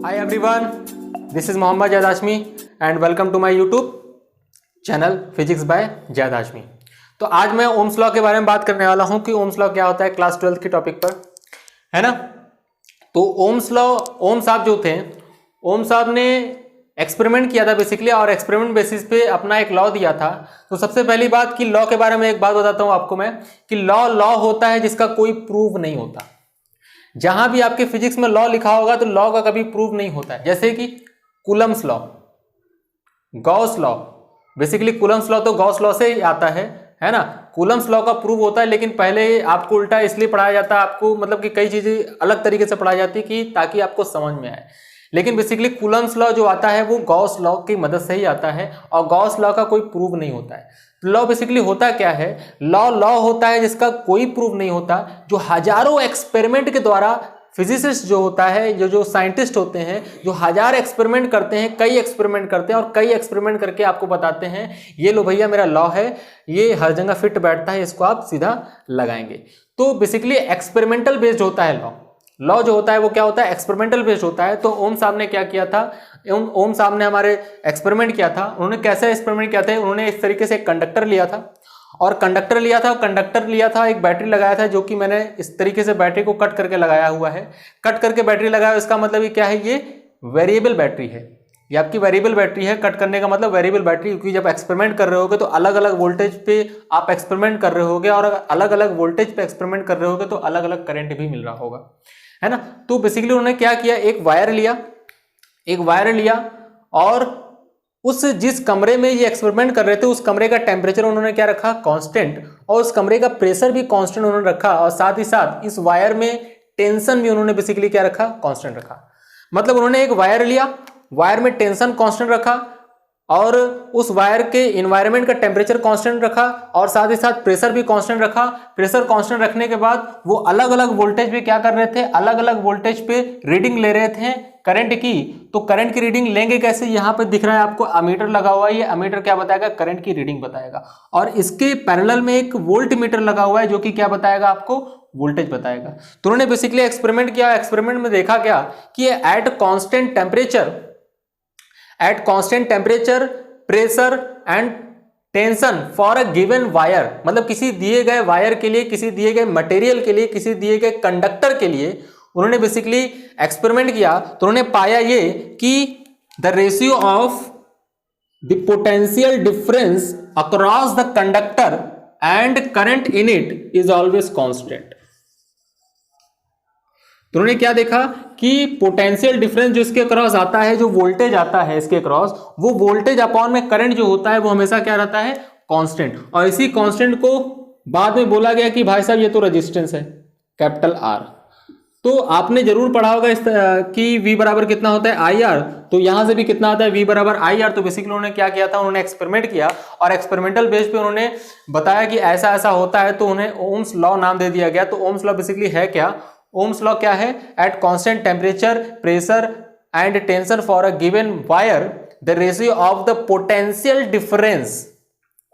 Hi everyone, this is Mohammad Jaid Hashmi and welcome to my YouTube channel physics bye Zaid Hashmi. तो आज मैं Ohm's law के बारे में बात करने वाला हूं कि ओम्स लॉ क्या होता है क्लास 12 के टॉपिक पर, है ना। तो ओम्स लॉ, ओम साहब जो थे, ओम साहब ने एक्सपेरिमेंट किया था बेसिकली और एक्सपेरिमेंट बेसिस पे अपना एक लॉ दिया था। तो सबसे पहली बात कि लॉ के बारे में एक बात बताता हूं आपको मैं कि लॉ होता है जिसका कोई प्रूफ नहीं होता। जहां भी आपके फिजिक्स में लॉ लिखा होगा तो लॉ का कभी प्रूफ नहीं होता है। जैसे कि Coulomb's law, Gauss law, basically Coulomb's law तो गॉस लॉ से ही आता है ना। कूलम्स लॉ का प्रूफ होता है, लेकिन पहले आपको उल्टा इसलिए पढ़ाया जाता है, आपको मतलब कि कई चीजें अलग तरीके से पढ़ाई जाती है कि ताकि आपको समझ में आए। लेकिन बेसिकली कूलम्स लॉ जो आता है वो गॉस लॉ की मदद से ही आता है और गॉस लॉ का कोई प्रूफ नहीं होता है। लॉ बेसिकली होता क्या है, लॉ होता है जिसका कोई प्रूफ नहीं होता, जो हजारों एक्सपेरिमेंट के द्वारा फिजिसिस्ट जो होता है, जो साइंटिस्ट होते हैं, जो हजार एक्सपेरिमेंट करते हैं, कई एक्सपेरिमेंट करते हैं और कई एक्सपेरिमेंट करके आपको बताते हैं ये लो भैया मेरा लॉ है, ये हर जगह फिट बैठता है, इसको आप सीधा लगाएंगे। तो बेसिकली एक्सपेरिमेंटल बेस्ड होता है लॉ जो होता है वो क्या होता है, एक्सपेरिमेंटल बेस्ड होता है। तो ओम साहब ने क्या किया था, ओम साहब ने हमारे एक्सपेरिमेंट किया था। उन्होंने कैसे एक्सपेरिमेंट किया था, उन्होंने इस तरीके से एक कंडक्टर लिया था और कंडक्टर लिया था, एक बैटरी लगाया था, जो कि मैंने इस तरीके से बैटरी को कट करके लगाया हुआ है। कट करके बैटरी लगाया, इसका मतलब ये क्या है, ये वेरिएबल बैटरी है, ये आपकी वेरिएबल बैटरी है। कट करने का मतलब वेरिएबल बैटरी, क्योंकि जब एक्सपेरिमेंट कर रहे होगे तो अलग अलग वोल्टेज पे आप एक्सपेरिमेंट कर रहे होगे और अलग अलग वोल्टेज पे एक्सपेरिमेंट कर रहे होगे तो अलग अलग करंट भी मिल रहा होगा, है ना। तो बेसिकली उन्होंने क्या किया, एक वायर लिया और उस जिस कमरे में ये एक्सपेरिमेंट कर रहे थे उस कमरे का टेम्परेचर उन्होंने क्या रखा, कांस्टेंट, और उस कमरे का प्रेशर भी कांस्टेंट उन्होंने रखा और साथ ही साथ इस वायर में टेंशन भी उन्होंने बेसिकली क्या रखा, कांस्टेंट रखा। मतलब उन्होंने एक वायर लिया, वायर में टेंशन कांस्टेंट रखा और उस वायर के एनवायरनमेंट का टेम्परेचर कांस्टेंट रखा और साथ ही साथ प्रेशर भी कांस्टेंट रखा। प्रेशर कांस्टेंट रखने के बाद वो अलग अलग वोल्टेज पे क्या कर रहे थे, अलग अलग वोल्टेज पे रीडिंग ले रहे थे करंट की। तो करंट की रीडिंग लेंगे कैसे, यहाँ पे दिख रहा है आपको अमीटर लगा हुआ है, ये अमीटर क्या बताएगा, करंट की रीडिंग बताएगा। और इसके पैरेलल में एक वोल्ट मीटर लगा हुआ है जो कि क्या बताएगा, आपको वोल्टेज बताएगा। तो उन्होंने बेसिकली एक्सपेरिमेंट किया, एक्सपेरिमेंट में देखा क्या कि at constant temperature pressure and tension for a given wire, मतलब किसी दिए गए वायर के लिए, किसी दिए गए मटेरियल के लिए, किसी दिए गए कंडक्टर के लिए उन्होंने बेसिकली एक्सपेरिमेंट किया। तो उन्होंने पाया ये कि the ratio of the potential difference across the conductor and current in it is always constant. तो उन्होंने क्या देखा कि पोटेंशियल डिफरेंस जो इसके क्रॉस आता है, जो वोल्टेज आता है इसके क्रॉस, वो वोल्टेज अपॉन में करंट जो होता है वो हमेशा क्या रहता है, कांस्टेंट। और इसी कांस्टेंट को बाद में बोला गया कि भाई साहब ये तो रेजिस्टेंस है, कैपिटल आर। तो आपने जरूर पढ़ा होगा कि V बराबर कितना होता है, आई आर। तो यहां से भी कितना आता है, V बराबर आई आर। तो बेसिकली उन्होंने क्या किया था, उन्होंने एक्सपेरिमेंट किया और एक्सपेरिमेंटल बेस पे उन्होंने बताया कि ऐसा ऐसा होता है, तो उन्हें ओम्स लॉ नाम दे दिया गया। तो ओम्स लॉ बेसिकली है क्या, ओम्स लॉ क्या है, at constant temperature pressure and tension for a given wire the ratio of the potential difference,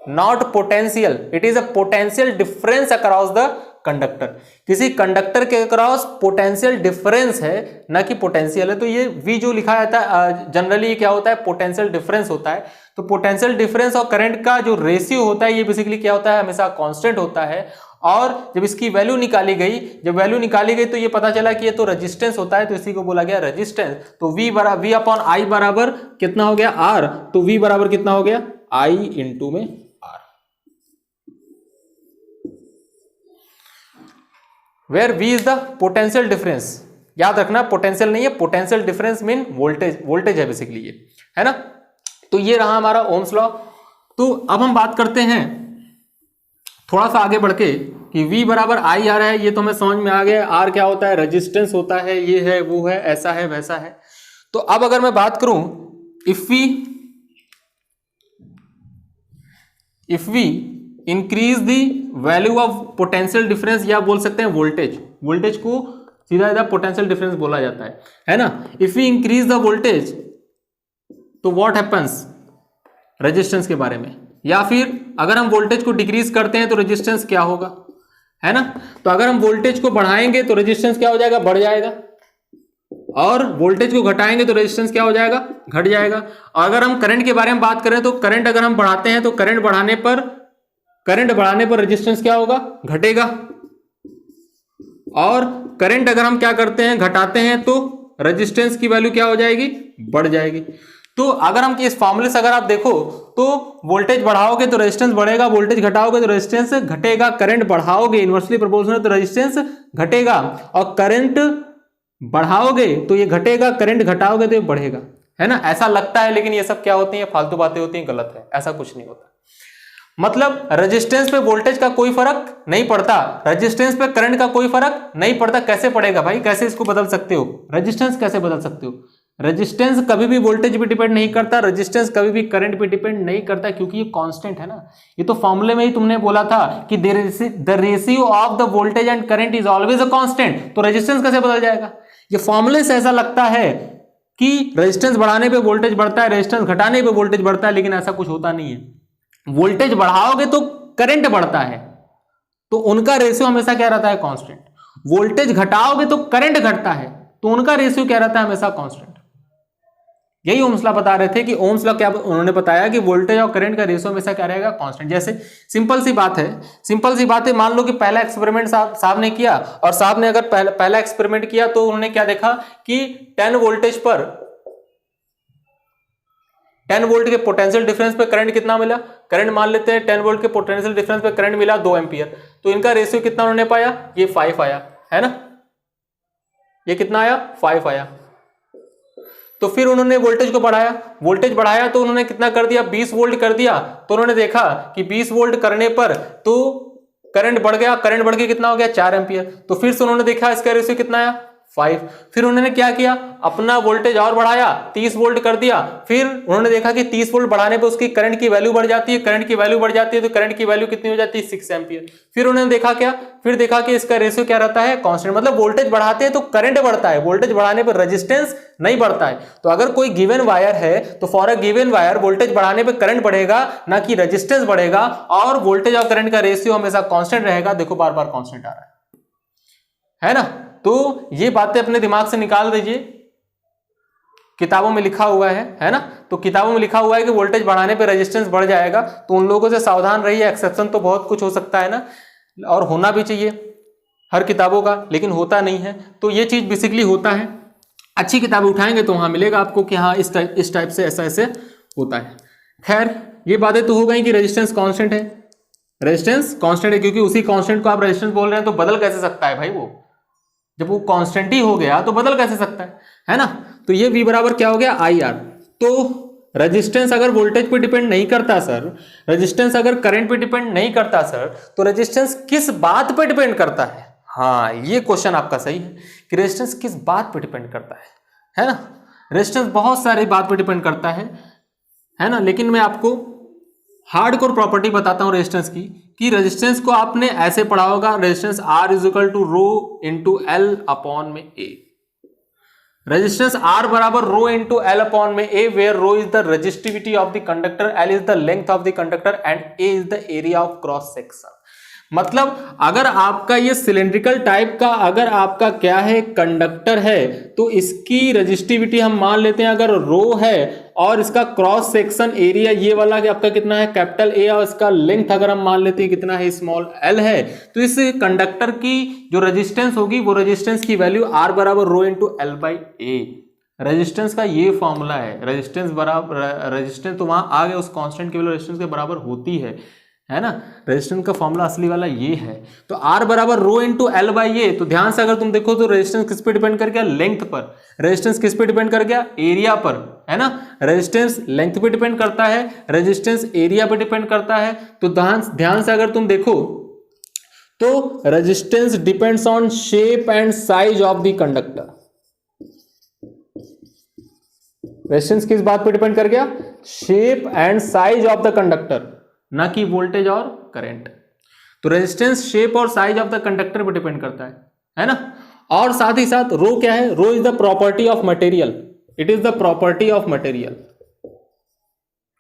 not potential, it is a potential difference across the conductor. किसी conductor के across potential difference है, ना कि potential है। तो ये V जो लिखा जाता है जनरली क्या होता है, पोटेंशियल डिफरेंस होता है। तो पोटेंशियल डिफरेंस और करंट का जो रेशियो होता है ये बेसिकली क्या होता है, हमेशा कांस्टेंट होता है। और जब इसकी वैल्यू निकाली गई तो ये पता चला कि ये तो रेजिस्टेंस होता है, तो इसी को बोला गया रेजिस्टेंस। तो V अपॉन आई बराबर कितना हो गया, R। तो V बराबर कितना हो गया, I इंटू में R, where V is the potential difference. याद रखना पोटेंशियल नहीं है, पोटेंशियल डिफरेंस मीन वोल्टेज है बेसिकली ये, है ना। तो ये रहा हमारा ओम्स लॉ। तो अब हम बात करते हैं थोड़ा सा आगे बढ़ के कि V बराबर आई आर है, ये तो हमें समझ में आ गया। R क्या होता है, रेजिस्टेंस होता है, ये है वो है, ऐसा है वैसा है। तो अब अगर मैं बात करूं, if we increase the value of potential difference, या बोल सकते हैं वोल्टेज को सीधा पोटेंशियल डिफरेंस बोला जाता है ना। If we increase the voltage तो व्हाट हैपेंस, रेजिस्टेंस के बारे में। या फिर अगर हम वोल्टेज को डिक्रीज करते हैं तो रेजिस्टेंस क्या होगा, है ना। तो अगर हम वोल्टेज को बढ़ाएंगे तो रेजिस्टेंस क्या हो जाएगा, बढ़ जाएगा, और वोल्टेज को घटाएंगे तो रेजिस्टेंस क्या हो जाएगा, घट जाएगा। और अगर हम करंट के बारे में बात करें तो करंट अगर हम बढ़ाते हैं तो करंट बढ़ाने पर रेजिस्टेंस क्या होगा, घटेगा। और करंट अगर हम क्या करते हैं, घटाते हैं, तो रेजिस्टेंस की वैल्यू क्या हो जाएगी, बढ़ जाएगी। तो अगर हम इस फॉर्मूले से अगर आप देखो तो वोल्टेज बढ़ाओगे तो रेजिस्टेंस बढ़ेगा, वोल्टेज घटाओगे तो रेजिस्टेंस घटेगा, करंट बढ़ाओगे इनवर्सली प्रोपोर्शनल तो रेजिस्टेंस घटेगा, और करंट बढ़ाओगे तो ये घटेगा, करंट घटाओगे तो ये बढ़ेगा, है ना। ऐसा लगता है लेकिन ये सब क्या होती है, फालतू बातें होती हैं, गलत है, ऐसा कुछ नहीं होता। मतलब रेजिस्टेंस पे वोल्टेज का कोई फर्क नहीं पड़ता, रेजिस्टेंस पे करंट का कोई फर्क नहीं पड़ता। कैसे पड़ेगा भाई, कैसे इसको बदल सकते हो, रेजिस्टेंस कैसे बदल सकते हो। रेजिस्टेंस कभी भी वोल्टेज पे डिपेंड नहीं करता, रेजिस्टेंस कभी भी करंट पे डिपेंड नहीं करता, क्योंकि ये कांस्टेंट है ना। ये तो फॉर्मूले में ही तुमने बोला था कि the ratio of the voltage and current is always a constant, तो रेजिस्टेंस कैसे बदल जाएगा। ये फॉर्मूले से ऐसा लगता है कि रेजिस्टेंस बढ़ाने पे वोल्टेज बढ़ता है, रेजिस्टेंस घटाने पे वोल्टेज बढ़ता है, लेकिन ऐसा कुछ होता नहीं है। वोल्टेज बढ़ाओगे तो करंट बढ़ता है, तो उनका रेशियो हमेशा क्या रहता है, कांस्टेंट। वोल्टेज घटाओगे तो करंट घटता है, तो उनका रेशियो क्या रहता है, हमेशा कांस्टेंट। यही ओम्स लॉ बता रहे थे कि ओम्स लॉ क्या उन्होंने बताया कि वोल्टेज और करंट का रेशियो हमेशा क्या रहेगा, कांस्टेंट। जैसे सिंपल सी बात है, मान लो कि पहला एक्सपेरिमेंट साहब ने किया, और साहब ने अगर पहला एक्सपेरिमेंट किया तो उन्होंने क्या देखा कि 10 वोल्टेज पर 10 वोल्ट के पोटेंशियल डिफरेंस पे करंट कितना मिला, करंट मान लेते हैं 10 वोल्ट के पोटेंशियल डिफरेंस पे करंट मिला 2 एम्पियर, तो इनका रेशियो कितना उन्होंने पाया, ये 5 आया, है ना। ये कितना आया, 5 आया। तो फिर उन्होंने वोल्टेज को बढ़ाया तो उन्होंने कितना कर दिया, 20 वोल्ट कर दिया। तो उन्होंने देखा कि 20 वोल्ट करने पर तो करंट बढ़ गया, करंट बढ़ के कितना हो गया, 4 एम्पियर। तो फिर से उन्होंने देखा इसका रेशियो कितना आया, 5। फिर उन्होंने क्या किया, अपना वोल्टेज और बढ़ाया, 30 वोल्ट कर दिया। फिर उन्होंने देखा कि 30 वोल्ट बढ़ाने पर उसकी करंट की वैल्यू बढ़ जाती है, करंट की वैल्यू बढ़ जाती है, तो करंट की वैल्यू कितनी हो जाती है, 6 एम्पियर। फिर उन्होंने देखा क्या, फिर देखा कि इसका रेशियो क्या रहता है, कांस्टेंट। मतलब वोल्टेज बढ़ाते हैं तो करंट बढ़ता है, वोल्टेज बढ़ाने पर रेजिस्टेंस नहीं बढ़ता है। तो अगर कोई गिवन वायर है तो for a given wire voltage बढ़ाने पर करंट बढ़ेगा, ना कि रेजिस्टेंस बढ़ेगा, और वोल्टेज और करंट का रेशियो हमेशा कांस्टेंट रहेगा। देखो बार बार कांस्टेंट आ रहा है ना। तो ये बातें अपने दिमाग से निकाल दीजिए, किताबों में लिखा हुआ है ना। तो किताबों में लिखा हुआ है कि वोल्टेज बढ़ाने पे रेजिस्टेंस बढ़ जाएगा, तो उन लोगों से सावधान रहिए। एक्सेप्शन तो बहुत कुछ हो सकता है ना, और होना भी चाहिए हर किताबों का, लेकिन होता नहीं है। तो ये चीज बेसिकली होता है, अच्छी किताबें उठाएंगे तो वहां मिलेगा आपको कि हाँ इस टाइप से ऐसा ऐसे होता है। खैर ये बातें तो हो गई कि रेजिस्टेंस कांस्टेंट है, रेजिस्टेंस कांस्टेंट है, क्योंकि उसी कांस्टेंट को आप रेजिस्टेंस बोल रहे हैं, तो बदल कैसे सकता है भाई, वो जब वो कांस्टेंट ही हो गया तो बदल कैसे सकता है ना। तो ये V बराबर क्या हो गया, IR। तो रेजिस्टेंस अगर वोल्टेज पे डिपेंड नहीं करता सर, रेजिस्टेंस अगर करंट पे डिपेंड नहीं करता सर, तो रेजिस्टेंस किस बात पे डिपेंड करता है। हाँ ये क्वेश्चन आपका सही है कि रेजिस्टेंस किस बात पे डिपेंड करता है ना। रेजिस्टेंस बहुत सारी बात पे डिपेंड करता है ना। लेकिन मैं आपको हार्डकोर प्रॉपर्टी बताता हूं रेजिस्टेंस की, कि रेजिस्टेंस को आपने ऐसे पढ़ा होगा, resistance R is equal to rho into L upon में ए। रेजिस्टेंस R बराबर रो इंटू एल अपॉन में A, where rho is the resistivity of the conductor, L is the length of the conductor and A is the area of cross section. मतलब अगर आपका ये cylindrical type का अगर आपका क्या है, कंडक्टर है, तो इसकी रेजिस्टिविटी हम मान लेते हैं अगर रो है, और इसका क्रॉस सेक्शन एरिया ये वाला कि आपका कितना है, कैपिटल ए, और इसका लेंथ अगर हम मान लेते हैं कितना है, स्मॉल एल है, तो इस कंडक्टर की जो रेजिस्टेंस होगी वो रेजिस्टेंस की वैल्यू R बराबर rho into L by A. Resistance का ये फॉर्मूला है, रेजिस्टेंस बराबर, रेजिस्टेंस तो वहां आ गया, उस कांस्टेंट की वैल्यू रेजिस्टेंस के बराबर होती है ना। रेजिस्टेंस का फॉर्मूला असली वाला ये है। तो R बराबर रो इंटू एल बाई ए। तो ध्यान से अगर तुम देखो तो रेजिस्टेंस किस पे डिपेंड कर गया, लेंथ पर। रेजिस्टेंस किस पे डिपेंड कर गया, एरिया पर, है ना। रेजिस्टेंस लेंथ पे डिपेंड करता है, रेजिस्टेंस एरिया पे डिपेंड करता है। तो ध्यान से अगर तुम देखो तो resistance depends on shape and size of the conductor. Resistance किस बात पे डिपेंड कर गया, shape and size of the conductor, ना कि वोल्टेज और करंट। तो रेजिस्टेंस शेप और साइज ऑफ द कंडक्टर पे डिपेंड करता है ना। और साथ ही साथ रो क्या है, rho is the property of material, it is the property of material,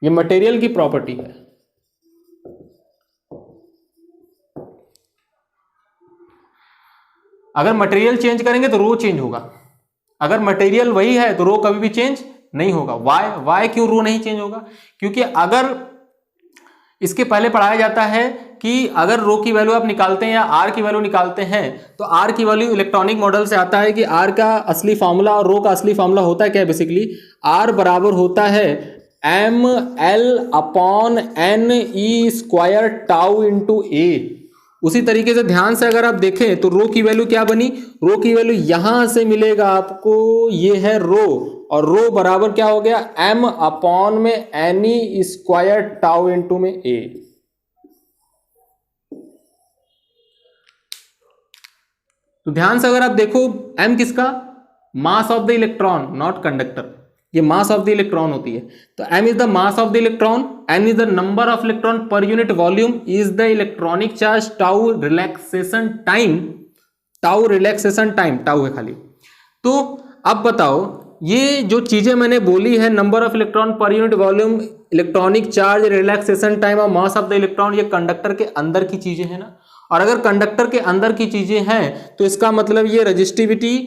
ये मटेरियल की प्रॉपर्टी है। अगर मटेरियल चेंज करेंगे तो रो चेंज होगा, अगर मटेरियल वही है तो रो कभी भी चेंज नहीं होगा। वाई क्यों रो नहीं चेंज होगा? क्योंकि अगर इसके पहले पढ़ाया जाता है कि अगर रो की वैल्यू आप निकालते हैं या आर की वैल्यू निकालते हैं तो आर की वैल्यू इलेक्ट्रॉनिक मॉडल से आता है कि आर का असली फार्मूला और रो का असली फार्मूला होता है क्या? बेसिकली आर बराबर होता है M L upon N E square tau into A. उसी तरीके से ध्यान से अगर आप देखें तो रो की वैल्यू क्या बनी? रो की वैल्यू यहां से मिलेगा आपको, ये है रो, और रो बराबर क्या हो गया? एम अपॉन में N E square tau into में ए। तो ध्यान से अगर आप देखो, एम किसका? Mass of the electron, not conductor. ये मास ऑफ द इलेक्ट्रॉन होती है। तो m is the mass of the electron, n is the number of electron per unit volume, is the electronic charge, tau relaxation time, tau relaxation time, tau है खाली। तो अब बताओ, ये जो चीजें मैंने बोली है, number of electron per unit volume, electronic charge, relaxation time और मास ऑफ द इलेक्ट्रॉन, ये कंडक्टर के अंदर की चीजें हैं ना। और अगर कंडक्टर के अंदर की चीजें हैं तो इसका मतलब ये रेजिस्टिविटी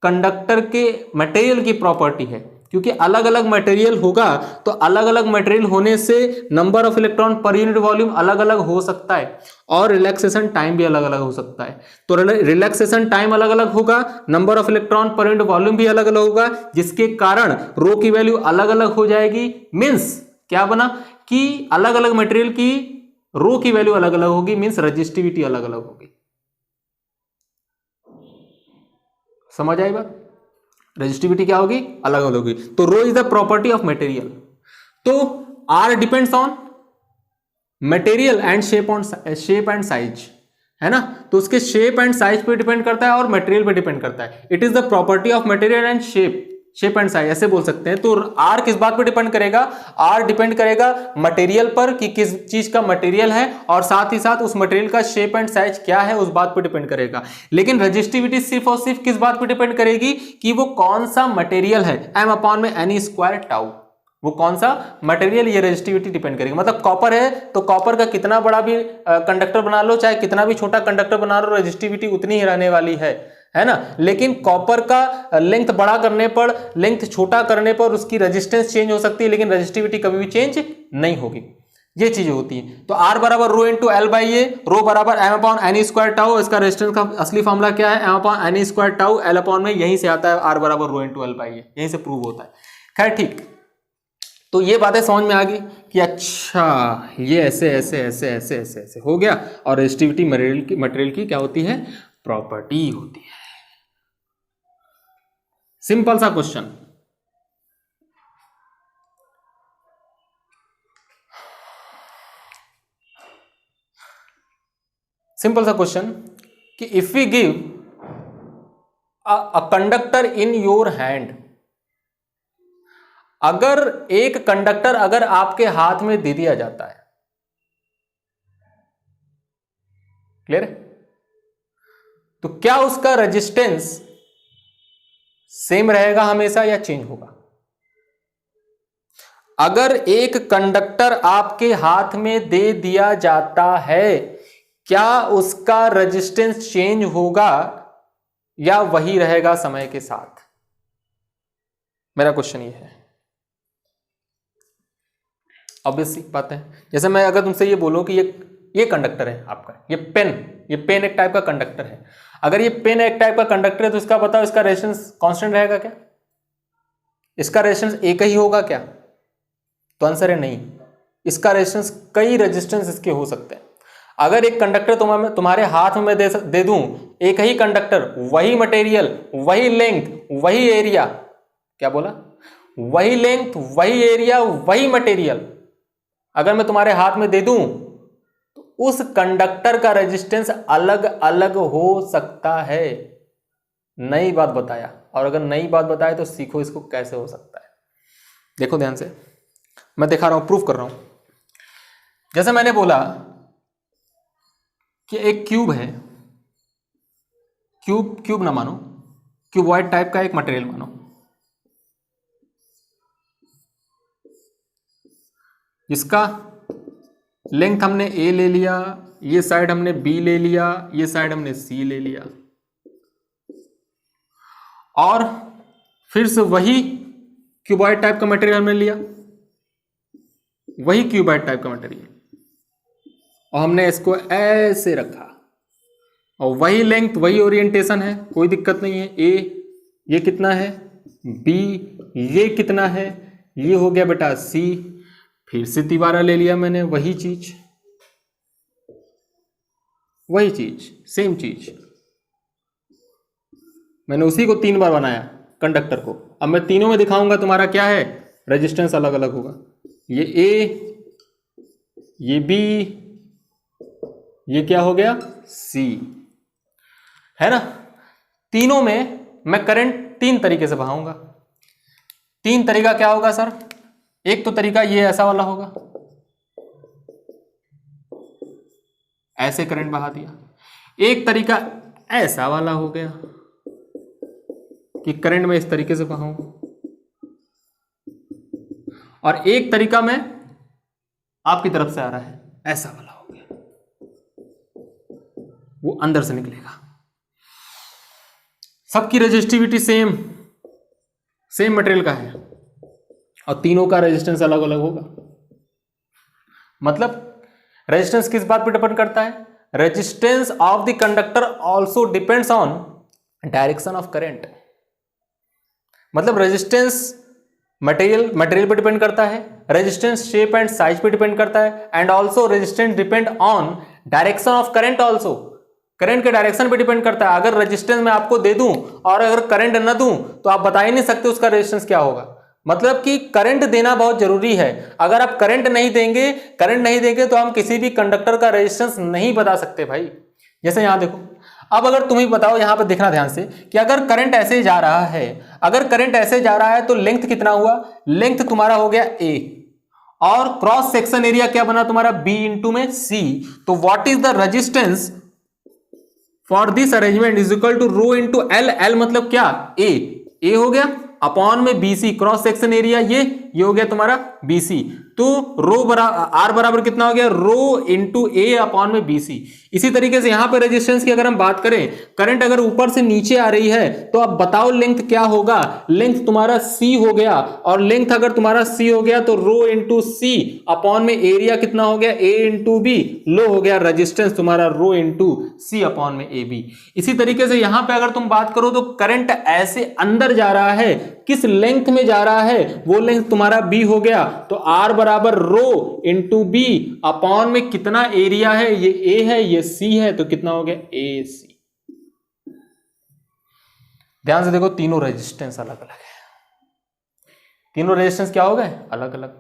कंडक्टर के मटेरियल की प्रॉपर्टी है, क्योंकि अलग अलग मटेरियल होगा तो अलग अलग मटेरियल होने से number of electron per unit volume अलग अलग हो सकता है और रिलैक्सेशन टाइम भी अलग अलग हो सकता है। तो रिलैक्सेशन टाइम अलग अलग होगा, number of electron per unit volume भी अलग अलग होगा, जिसके कारण रो की वैल्यू अलग अलग हो जाएगी। मींस क्या बना कि अलग अलग मटेरियल की रो की वैल्यू अलग अलग होगी, मींस रजिस्टिविटी अलग अलग होगी। समझ आई बात? रेजिस्टिविटी क्या होगी? अलग अलग होगी। तो rho is the property of material. तो R depends on material and shape and size, है ना। तो उसके शेप एंड साइज पे डिपेंड करता है और मटेरियल पे डिपेंड करता है। It is the property of material and shape and size, ऐसे बोल सकते हैं। तो आर किस बात पे डिपेंड करेगा? आर डिपेंड करेगा मटेरियल पर कि किस चीज का मटेरियल है, और साथ ही साथ उस मटेरियल का शेप एंड साइज क्या है, उस बात पे डिपेंड करेगा। लेकिन रजिस्टिविटी सिर्फ और सिर्फ किस बात पे डिपेंड करेगी? कि वो कौन सा मटेरियल है। एम अपॉन में एन स्क्वायर टाउ, वो कौन सा मटेरियल, ये रेजिस्टिविटी डिपेंड करेगी। मतलब कॉपर है तो कॉपर का कितना बड़ा भी कंडक्टर बना लो, चाहे कितना भी छोटा कंडक्टर बना लो, रेजिस्टिविटी उतनी ही रहने वाली है ना। लेकिन कॉपर का लेंथ बड़ा करने पर, लेंथ छोटा करने पर उसकी रेजिस्टेंस चेंज हो सकती है, लेकिन रेजिस्टिविटी कभी भी चेंज नहीं होगी। ये चीजें होती हैं। तो R बराबर rho into L by A, rho बराबर M upon N square tau. इसका रेजिस्टेंस का असली फॉर्मूला क्या है? M upon N square tau, L upon में यहीं से आता है R बराबर rho into L by A, यहीं से प्रूव होता है। खैर ठीक, तो ये बातें समझ में आ गई कि अच्छा ये ऐसे ऐसे ऐसे ऐसे ऐसे ऐसे हो गया, और रेजिस्टिविटी मटेरियल की क्या होती है? प्रॉपर्टी होती है। सिंपल सा क्वेश्चन। सिंपल सा क्वेश्चन कि if we give a conductor in your hand, अगर एक कंडक्टर अगर आपके हाथ में दे दिया जाता है, क्लियर है, तो क्या उसका रेजिस्टेंस सेम रहेगा हमेशा या चेंज होगा? अगर एक कंडक्टर आपके हाथ में दे दिया जाता है, क्या उसका रेजिस्टेंस चेंज होगा या वही रहेगा समय के साथ? मेरा क्वेश्चन ये है। ऑब्वियस सी बात है। जैसे मैं अगर तुमसे ये बोलूं कि ये कंडक्टर है आपका, ये पेन एक टाइप का कंडक्टर है। अगर ये पेन एक टाइप का कंडक्टर है तो इसका बताओ, इसका रेजिस्टेंस कांस्टेंट रहेगा क्या? इसका रेजिस्टेंस एक ही होगा क्या? तो आंसर है नहीं। इसका रेजिस्टेंस, कई रेजिस्टेंस इसके हो सकते हैं। अगर एक कंडक्टर तुम्हारे हाथ में दे दूं, एक ही कंडक्टर, वही मटेरियल, वही लेंथ, वही एरिया, क्या बोला? वही लेंथ, वही एरिया, वही मटेरियल, अगर मैं तुम्हारे हाथ में दे दूं तो उस कंडक्टर का रेजिस्टेंस अलग अलग हो सकता है। नई बात बताया, और अगर नई बात बताया तो सीखो इसको कैसे हो सकता है। देखो ध्यान से, मैं दिखा रहा हूं, प्रूफ कर रहा हूं। जैसे मैंने बोला कि एक क्यूब है, क्यूब ना मानो, क्यूबॉइड टाइप का एक मटेरियल मानो, जिसका लेंथ हमने ए ले लिया, ये साइड हमने बी ले लिया, ये साइड हमने सी ले लिया, और फिर से वही क्यूबॉइड टाइप का मटेरियल हमने लिया, वही क्यूबॉइड टाइप का मटेरियल, और हमने इसको ऐसे रखा, और वही लेंथ वही ओरिएंटेशन है, कोई दिक्कत नहीं है। ए ये कितना है, बी ये कितना है, ये हो गया बेटा सी। फिर से तिबारा ले लिया मैंने, वही चीज सेम चीज, मैंने उसी को 3 बार बनाया कंडक्टर को। अब मैं तीनों में दिखाऊंगा तुम्हारा क्या है, रेजिस्टेंस अलग अलग होगा। ये ए, ये बी, ये क्या हो गया सी, है ना। तीनों में मैं करंट 3 तरीके से बहाऊंगा। 3 तरीका क्या होगा सर, एक तो तरीका ये ऐसा वाला होगा, ऐसे करंट बहा दिया। एक तरीका ऐसा वाला हो गया कि करंट में इस तरीके से बहाऊं, और एक तरीका में आपकी तरफ से आ रहा है, ऐसा वाला हो गया, वो अंदर से निकलेगा। सबकी रेजिस्टिविटी सेम मटेरियल का है, और तीनों का रेजिस्टेंस अलग अलग होगा। मतलब रेजिस्टेंस किस बात पर डिपेंड करता है, resistance of the conductor also depends on direction of current. मतलब रेजिस्टेंस मटेरियल पर डिपेंड करता है, रेजिस्टेंस शेप एंड साइज पे डिपेंड करता है, and also resistance depend on direction of current also. Current के डायरेक्शन पे डिपेंड करता है। अगर रेजिस्टेंस मैं आपको दे दूं और अगर करंट न दूं तो आप बता ही नहीं सकते उसका रेजिस्टेंस क्या होगा। मतलब कि करंट देना बहुत जरूरी है। अगर आप करंट नहीं देंगे तो हम किसी भी कंडक्टर का रेजिस्टेंस नहीं बता सकते भाई। जैसे यहां देखो, अब अगर तुम ही बताओ, यहां पर देखना ध्यान से कि अगर करंट ऐसे जा रहा है, तो लेंथ कितना हुआ, लेंथ तुम्हारा हो गया ए, और क्रॉस सेक्शन एरिया क्या बना तुम्हारा बी इंटू में सी। तो what is the resistance for this arrangement is equal to rho into L. L मतलब क्या, ए हो गया अपॉन में बीसी, क्रॉस सेक्शन एरिया ये हो गया तुम्हारा बीसी। तो आर बराबर कितना हो गया, रो इंटू ए अपॉन में बीसी। इसी तरीके से यहां पर रेजिस्टेंस की अगर हम बात करें, करंट अगर ऊपर से नीचे आ रही है तो अब बताओ लेंथ क्या होगा, लेंथ तुम्हारा सी हो गया, और लेंथ अगर तुम्हारा सी हो गया तो रो इंटू सी अपॉन में एरिया कितना हो गया, ए इंटू बी, लो हो गया रेजिस्टेंस तुम्हारा रो इंटू सी अपॉन में ए बी। इसी तरीके से यहां पे अगर तुम बात करो तो करंट ऐसे अंदर जा रहा है, किस लेंथ में जा रहा है, वो लेंथ तुम्हारा बी हो गया। तो आर बराबर रो इंटू बी अपॉन में कितना एरिया है, ये ए है ये सी है, तो कितना हो गया ए सी। ध्यान से देखो, तीनों रेजिस्टेंस अलग अलग है, तीनों रेजिस्टेंस क्या हो गए अलग अलग।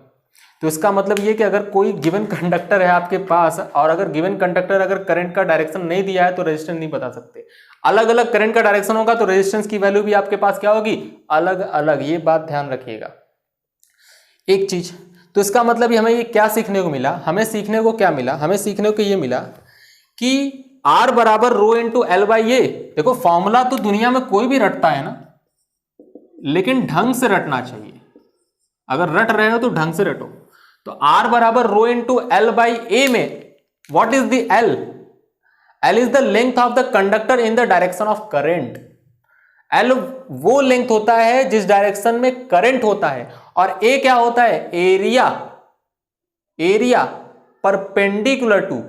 तो इसका मतलब ये कि अगर कोई गिवन कंडक्टर है आपके पास, और अगर गिवन कंडक्टर अगर करंट का डायरेक्शन नहीं दिया है तो रेजिस्टेंस नहीं बता सकते। अलग अलग करंट का डायरेक्शन होगा तो रेजिस्टेंस की वैल्यू भी आपके पास क्या होगी, अलग अलग। ये बात ध्यान रखिएगा एक चीज। तो इसका मतलब हमें ये क्या सीखने को मिला, हमें सीखने को क्या मिला, हमें सीखने को ये मिला कि आर बराबर रो इंटू एल बाई ए। देखो फॉर्मूला तो दुनिया में कोई भी रटता है ना, लेकिन ढंग से रटना चाहिए। अगर रट रहे हो तो ढंग से रटो। तो आर बराबर रो इंटू एल बाई ए में what is the L, L is the length of the conductor in the direction of current. L वो लेंथ होता है जिस डायरेक्शन में करंट होता है, और ए क्या होता है, area perpendicular to,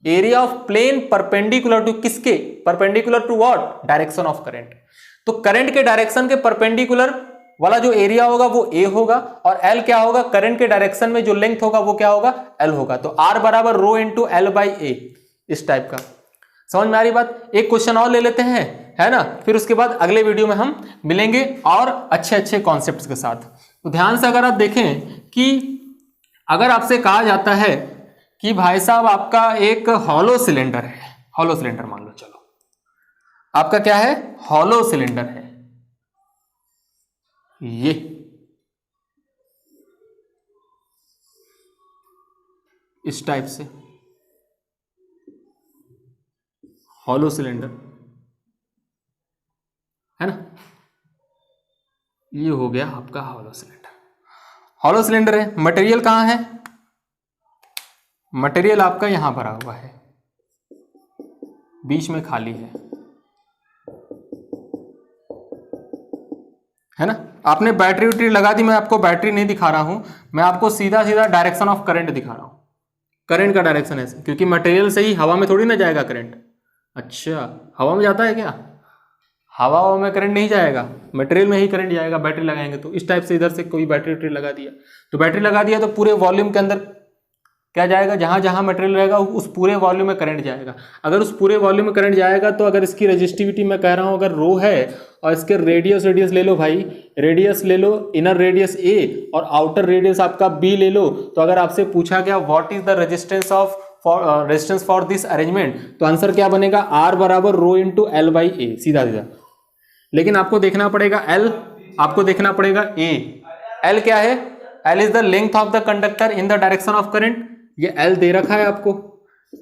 area of plane perpendicular to किसके, perpendicular to what, direction of current. तो करंट के डायरेक्शन के परपेंडिकुलर वाला जो एरिया होगा वो ए होगा, और एल क्या होगा, करंट के डायरेक्शन में जो लेंथ होगा वो क्या होगा, एल होगा। तो आर बराबर रो इंटू एल बाई ए, इस टाइप का। समझ में आ रही बात। एक क्वेश्चन और ले लेते हैं, है ना, फिर उसके बाद अगले वीडियो में हम मिलेंगे और अच्छे अच्छे कॉन्सेप्ट्स के साथ। तो ध्यान से अगर आप देखें कि अगर आपसे कहा जाता है कि भाई साहब आपका एक हॉलो सिलेंडर है, हॉलो सिलेंडर मान लो, चलो आपका क्या है, हॉलो सिलेंडर है, ये इस टाइप से हॉलो सिलेंडर है ना, ये हो गया आपका हॉलो सिलेंडर। हॉलो सिलेंडर है, मटेरियल कहां है, मटेरियल आपका यहां भरा हुआ है, बीच में खाली है है ना। आपने बैटरी उटरी लगा दी, मैं आपको बैटरी नहीं दिखा रहा हूं, मैं आपको सीधा सीधा डायरेक्शन ऑफ करंट दिखा रहा हूं। करंट का डायरेक्शन है, क्योंकि मटेरियल से ही हवा में थोड़ी ना जाएगा करंट। अच्छा, हवा में जाता है क्या? हवा में करंट नहीं जाएगा, मटेरियल में ही करंट जाएगा बैटरी लगाएंगे तो। इस टाइप से इधर से कोई बैटरी उटरी लगा दिया, तो बैटरी लगा दिया तो पूरे वॉल्यूम के अंदर क्या जाएगा, जहां जहां मटेरियल रहेगा उस पूरे वॉल्यूम में करंट जाएगा। अगर उस पूरे वॉल्यूम में करंट जाएगा तो अगर इसकी रेजिस्टिविटी मैं कह रहा हूं अगर रो है और इसके रेडियस ले लो भाई, रेडियस ले लो, इनर रेडियस ए और आउटर रेडियस आपका बी ले लो। तो अगर आपसे पूछा गया what is the resistance for this arrangement, तो आंसर क्या बनेगा, आर बराबर रो इंटू एल बाई ए, सीधा सीधा। लेकिन आपको देखना पड़ेगा एल, आपको देखना पड़ेगा ए। एल क्या है? L is the length of the conductor in the direction of current. ये एल दे रखा है आपको,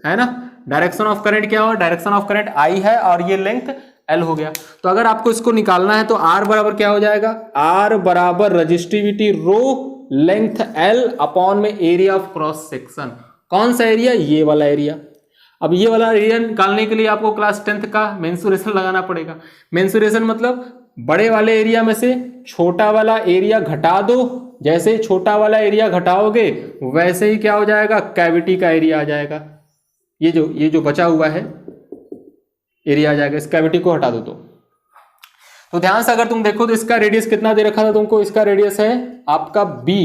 है ना। डायरेक्शन ऑफ करंट क्या हो, डायरेक्शन ऑफ करंट आई है और ये लेंथ एल हो गया। तो अगर आपको इसको निकालना है तो आर बराबर क्या हो जाएगा, आर बराबर रजिस्टिविटी रो लेंथ एल अपॉन में एरिया ऑफ क्रॉस सेक्शन। कौन सा एरिया? ये वाला एरिया। अब ये वाला एरिया निकालने के लिए आपको क्लास 10th का मेंसुरेशन लगाना पड़ेगा। मेंसुरेशन मतलब बड़े वाले एरिया में से छोटा वाला एरिया घटा दो, जैसे ही छोटा वाला एरिया घटाओगे वैसे ही क्या हो जाएगा, कैविटी का एरिया आ जाएगा। ये जो बचा हुआ है एरिया आ जाएगा, इस कैविटी को हटा दो। तो ध्यान से अगर तुम देखो तो इसका रेडियस कितना दे रखा था तुमको, इसका रेडियस है आपका b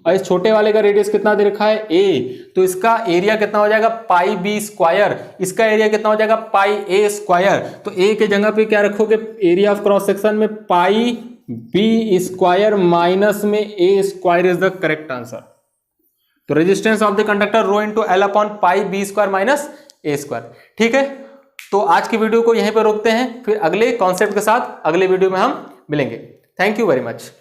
और इस छोटे वाले का रेडियस कितना दे रखा है a। तो इसका एरिया कितना हो जाएगा, पाई बी स्क्वायर। इसका एरिया कितना हो जाएगा, पाई ए स्क्वायर। तो a के जगह पे क्या रखोगे, एरिया ऑफ क्रॉस सेक्शन में पाई बी स्क्वायर माइनस में A square is the correct answer. तो resistance of the conductor rho into L upon pi B square minus A square. ठीक है, तो आज की वीडियो को यहीं पर रोकते हैं, फिर अगले कॉन्सेप्ट के साथ अगले वीडियो में हम मिलेंगे। Thank you very much.